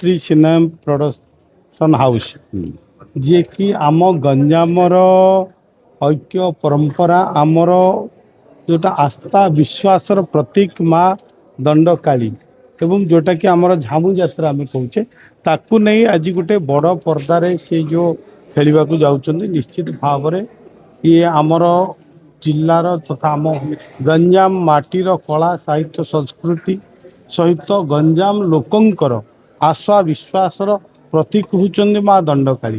Shri सिनेम production house जी कि आम गंजामर ऐक्य परंपरा आमर जोटा आस्था विश्वासर प्रतीक माँ दंडकाली एवं जोटा कि आमर झामु यात्रा आम कहे ताकू नहीं आज गोटे बड़ पर्दार से जो खेलवा को जाऊँच निश्चित भाव में ये आमर जिलार तथा आम गंजाम माटीर कला साहित्य संस्कृति सहित गंजाम लोकंकर आशा विश्वासर प्रतीक होउचंदी माँ दंडकाली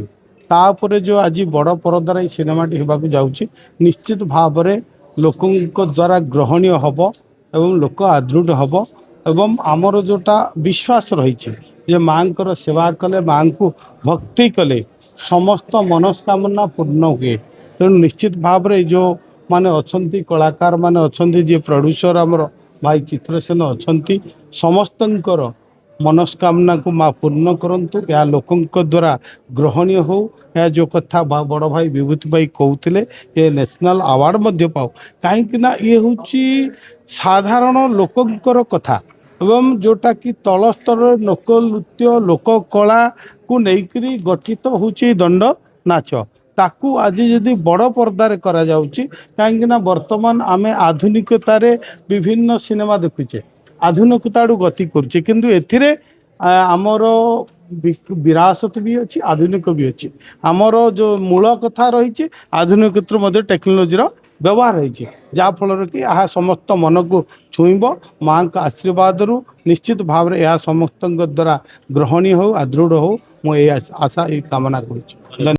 तापर जो आज बड़ परदार सिनेमाटी होगाक जाऊँगी निश्चित भाव में लोकों द्वारा ग्रहणीय हब एवं लोक आदृढ़ हब एवं आमर जोटा विश्वास रही जे माँ को सेवा कले माँ को भक्ति कले समस्त मनस्कामना पूर्ण हुए तेणु निश्चित भाव में जो माने अच्छी कलाकार माने अच्छी जी प्रोड्यूसर आमर भाई चित्रसेन अच्छी समस्तंकर मनस्कामना को माँ पूर्ण करंतु या लोकों द्वारा ग्रहणीय हो या जो कथा बड़ भाई विभूति भाई कहते ये नेशनल अवार्ड मध्य पाओ कहीं ये हूँ साधारण लोकंकर कथा एवं जोटा कि तल स्तर लोक नृत्य लोक कला को लेकर गठित होची दंड नाच ताकू आज जदि बड़ पर्दार करा जाउची कहीं वर्तमान आमे आधुनिकतार विभिन्न सिनेमा देखुचे आधुनिकता गति करुचे किंतु एथिरे आमर विरासत भी अच्छी आधुनिक भी अच्छी आमर जो मूल कथा रही आधुनिक मध्य टेक्नोलोजीर व्यवहार रही जहाँफल कि यह समस्त मन को छुईब माँ का आशीर्वाद रु निश्चित भाव में यह समस्त द्वारा ग्रहणीय हो आदृढ़ हो मुझे आशा ये कामना करुँच।